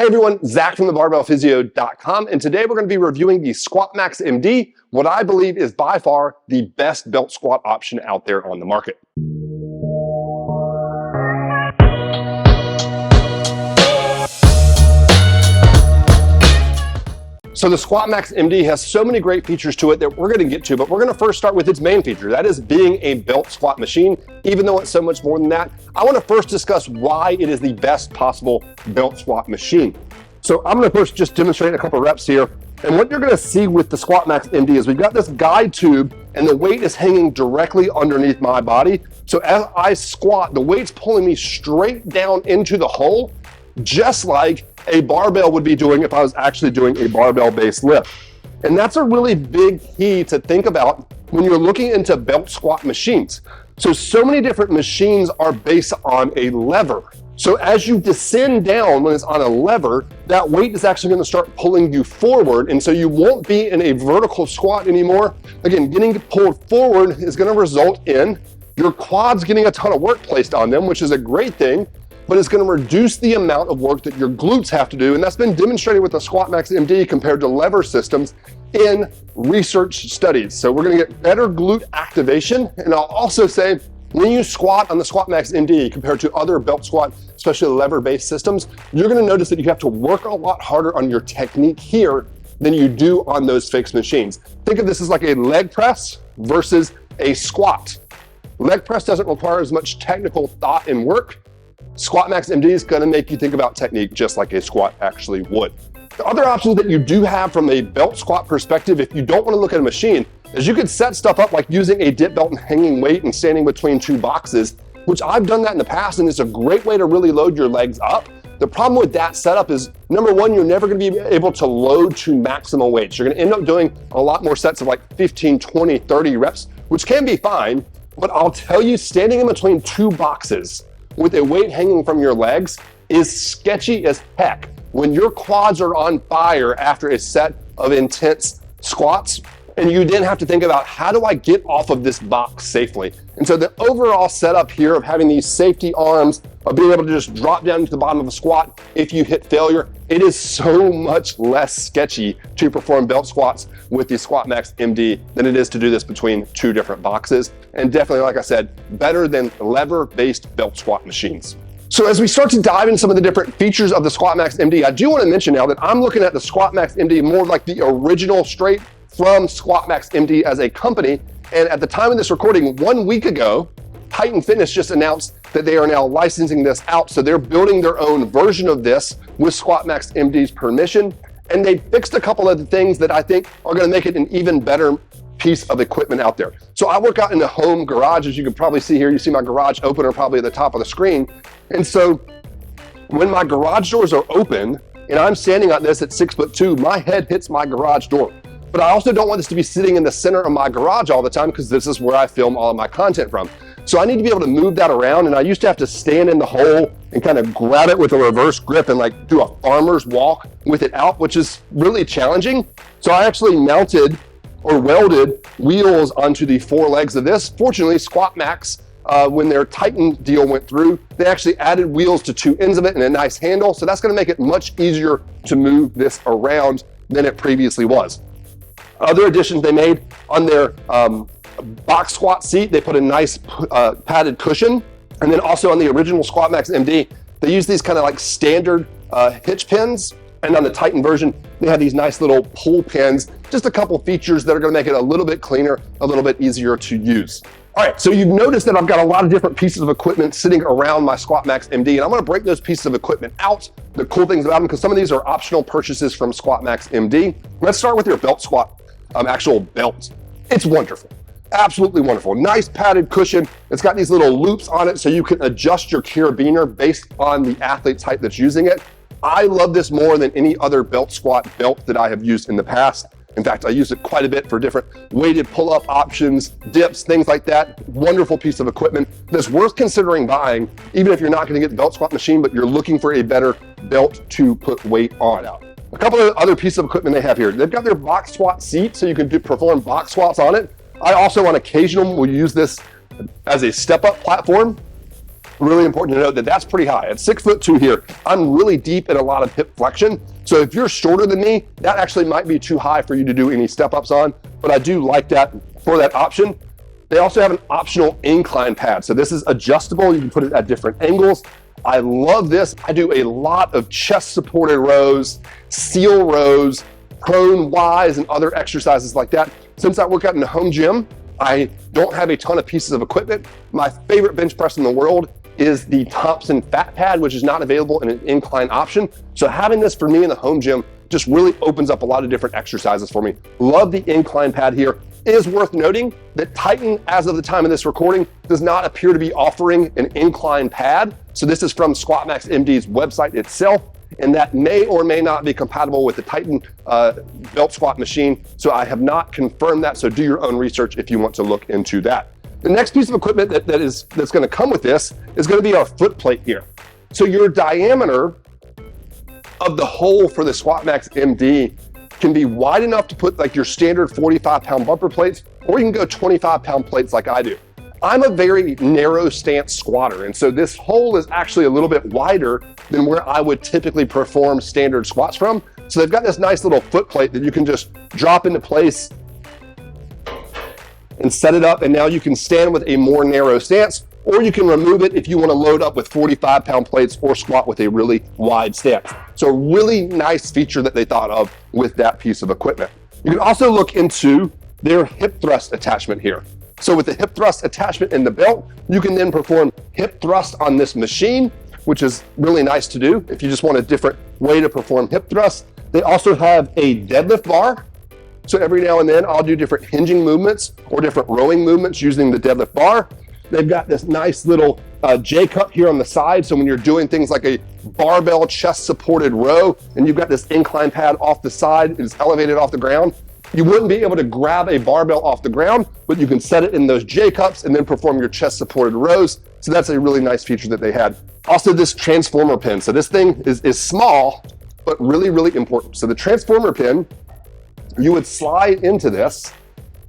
Hey everyone, Zach from the barbellphysio.com, and today we're going to be reviewing the Squat MaxMD, what I believe is by far the best belt squat option out there on the market. So the Squat MaxMD has so many great features to it that we're going to get to, but we're going to first start with its main feature. That is being a belt squat machine. Even though it's so much more than that, I want to first discuss why it is the best possible belt squat machine. So I'm going to first just demonstrate a couple reps here. And what you're going to see with the Squat MaxMD is we've got this guide tube and the weight is hanging directly underneath my body. So as I squat, the weight's pulling me straight down into the hole, just like a barbell would be doing if I was actually doing a barbell-based lift. And that's a really big key to think about when you're looking into belt squat machines. So many different machines are based on a lever. So as you descend down when it's on a lever, that weight is actually going to start pulling you forward. And so you won't be in a vertical squat anymore. Again, getting pulled forward is going to result in your quads getting a ton of work placed on them, which is a great thing, but it's going to reduce the amount of work that your glutes have to do. And that's been demonstrated with the Squat MaxMD compared to lever systems in research studies. So we're going to get better glute activation. And I'll also say, when you squat on the Squat MaxMD compared to other belt squat, especially lever-based systems, you're going to notice that you have to work a lot harder on your technique here than you do on those fixed machines. Think of this as like a leg press versus a squat. Leg press doesn't require as much technical thought and work. Squat MaxMD is going to make you think about technique just like a squat actually would. The other options that you do have from a belt squat perspective, if you don't want to look at a machine, is you could set stuff up like using a dip belt and hanging weight and standing between two boxes, which I've done that in the past, and it's a great way to really load your legs up. The problem with that setup is, number one, you're never going to be able to load to maximum weights. You're going to end up doing a lot more sets of like 15, 20, 30 reps, which can be fine, but I'll tell you, standing in between two boxes with a weight hanging from your legs is sketchy as heck. When your quads are on fire after a set of intense squats, and you then have to think about, how do I get off of this box safely? And so the overall setup here of having these safety arms, of being able to just drop down to the bottom of a squat if you hit failure, it is so much less sketchy to perform belt squats with the Squat MaxMD than it is to do this between two different boxes. And definitely, like I said, better than lever-based belt squat machines. So as we start to dive into some of the different features of the Squat MaxMD, I do want to mention now that I'm looking at the Squat MaxMD more like the original straight from Squat MaxMD as a company. And at the time of this recording, 1 week ago, Titan Fitness just announced that they are now licensing this out. So they're building their own version of this with Squat MaxMD's permission. And they fixed a couple of the things that I think are going to make it an even better piece of equipment out there. So I work out in the home garage, as you can probably see here. You see my garage opener probably at the top of the screen. And so when my garage doors are open and I'm standing on this at 6'2", my head hits my garage door. But I also don't want this to be sitting in the center of my garage all the time, because this is where I film all of my content from. So I need to be able to move that around, and I used to have to stand in the hole and kind of grab it with a reverse grip and like do a farmer's walk with it out, which is really challenging. So I actually mounted or welded wheels onto the four legs of this. Fortunately, Squat Max, when their Titan deal went through, they actually added wheels to two ends of it and a nice handle. So that's going to make it much easier to move this around than it previously was. Other additions they made on their box squat seat, they put a nice padded cushion. And then also on the original Squat MaxMD, they use these kind of like standard hitch pins. And on the Titan version, they have these nice little pull pins, just a couple features that are going to make it a little bit cleaner, a little bit easier to use. All right, so you've noticed that I've got a lot of different pieces of equipment sitting around my Squat MaxMD, and I'm going to break those pieces of equipment out, the cool things about them, because some of these are optional purchases from Squat MaxMD. Let's start with your belt squat. Actual belt. It's wonderful. Absolutely wonderful. Nice padded cushion. It's got these little loops on it so you can adjust your carabiner based on the athlete type that's using it. I love this more than any other belt squat belt that I have used in the past. In fact, I use it quite a bit for different weighted pull-up options, dips, things like that. Wonderful piece of equipment that's worth considering buying, even if you're not going to get the belt squat machine, but you're looking for a better belt to put weight on. A couple of other pieces of equipment they have here. They've got their box squat seat, so you can perform box squats on it. I also, on occasion, will use this as a step-up platform. really important to note that that's pretty high. At 6'2" here, I'm really deep in a lot of hip flexion. So if you're shorter than me, that actually might be too high for you to do any step-ups on, but I do like that for that option. They also have an optional incline pad. So this is adjustable. You can put it at different angles. I love this. I do a lot of chest supported rows, seal rows, prone Ys, and other exercises like that. Since I work out in the home gym, I don't have a ton of pieces of equipment. My favorite bench press in the world is the Thompson Fat Pad, which is not available in an incline option. So having this for me in the home gym just really opens up a lot of different exercises for me. Love the incline pad here. It is worth noting that Titan, as of the time of this recording, does not appear to be offering an incline pad. So this is from MaxMD's website itself, and that may or may not be compatible with the Titan belt squat machine. So I have not confirmed that, so do your own research if you want to look into that. The next piece of equipment that's gonna come with this is gonna be our foot plate here. So your diameter of the hole for the MaxMD can be wide enough to put like your standard 45-pound bumper plates, or you can go 25-pound plates like I do. I'm a very narrow stance squatter, and so this hole is actually a little bit wider than where I would typically perform standard squats from. So they've got this nice little foot plate that you can just drop into place and set it up, and now you can stand with a more narrow stance, or you can remove it if you want to load up with 45-pound plates or squat with a really wide stance. So a really nice feature that they thought of with that piece of equipment. You can also look into their hip thrust attachment here. So with the hip thrust attachment in the belt, you can then perform hip thrust on this machine, which is really nice to do if you just want a different way to perform hip thrust. They also have a deadlift bar. So every now and then I'll do different hinging movements or different rowing movements using the deadlift bar. They've got this nice little J-cup here on the side. So when you're doing things like a barbell chest supported row and you've got this incline pad off the side, it's elevated off the ground, you wouldn't be able to grab a barbell off the ground, but you can set it in those J-cups and then perform your chest supported rows. So that's a really nice feature that they had. Also this transformer pin. So this thing is small, but really, really important. So the transformer pin, you would slide into this,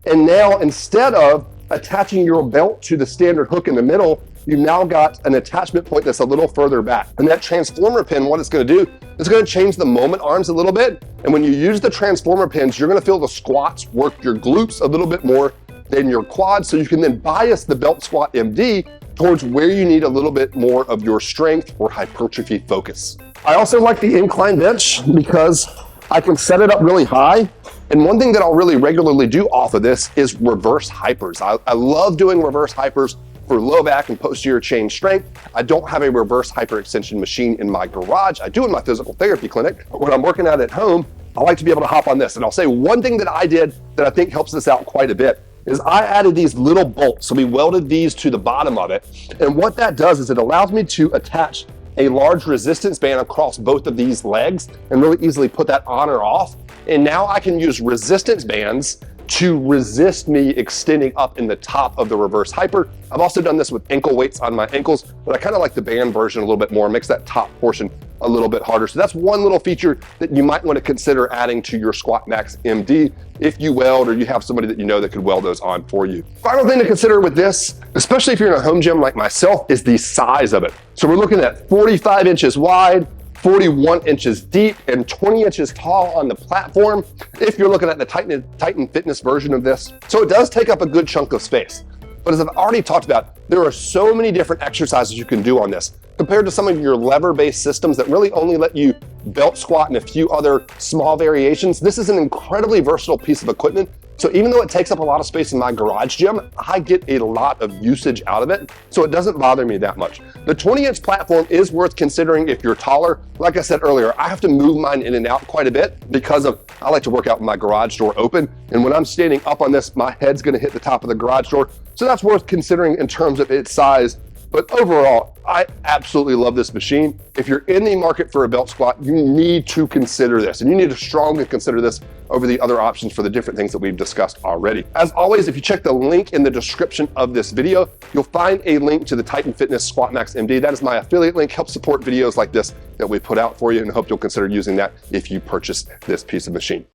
and now instead of attaching your belt to the standard hook in the middle, you've now got an attachment point that's a little further back. And that transformer pin, what it's gonna do, it's gonna change the moment arms a little bit. And when you use the transformer pins, you're gonna feel the squats work your glutes a little bit more than your quads. So you can then bias the belt squat MD towards where you need a little bit more of your strength or hypertrophy focus. I also like the incline bench because I can set it up really high. And one thing that I'll really regularly do off of this is reverse hypers. I love doing reverse hypers for low back and posterior chain strength. I don't have a reverse hyperextension machine in my garage. I do in my physical therapy clinic, but when I'm working out at home, I like to be able to hop on this. And I'll say one thing that I did that I think helps this out quite a bit is I added these little bolts. So we welded these to the bottom of it. And what that does is it allows me to attach a large resistance band across both of these legs and really easily put that on or off. And now I can use resistance bands to resist me extending up in the top of the reverse hyper. I've also done this with ankle weights on my ankles, but I kind of like the band version a little bit more. It makes that top portion a little bit harder. So that's one little feature that you might want to consider adding to your MaxMD if you weld or you have somebody that you know that could weld those on for you. Final thing to consider with this, especially if you're in a home gym like myself, is the size of it. So we're looking at 45 inches wide, 41 inches deep, and 20 inches tall on the platform if you're looking at the Titan Fitness version of this. So it does take up a good chunk of space. But as I've already talked about, there are so many different exercises you can do on this compared to some of your lever-based systems that really only let you belt squat and a few other small variations. This is an incredibly versatile piece of equipment. So even though it takes up a lot of space in my garage gym, I get a lot of usage out of it, so it doesn't bother me that much. The 20-inch platform is worth considering if you're taller. Like I said earlier, I have to move mine in and out quite a bit because I like to work out with my garage door open, and when I'm standing up on this, my head's gonna hit the top of the garage door, so that's worth considering in terms of its size. But overall, I absolutely love this machine. If you're in the market for a belt squat, you need to consider this, and you need to strongly consider this over the other options for the different things that we've discussed already. As always, if you check the link in the description of this video, you'll find a link to the Titan Fitness MaxMD. That is my affiliate link, helps support videos like this that we put out for you, and I hope you'll consider using that if you purchase this piece of machine.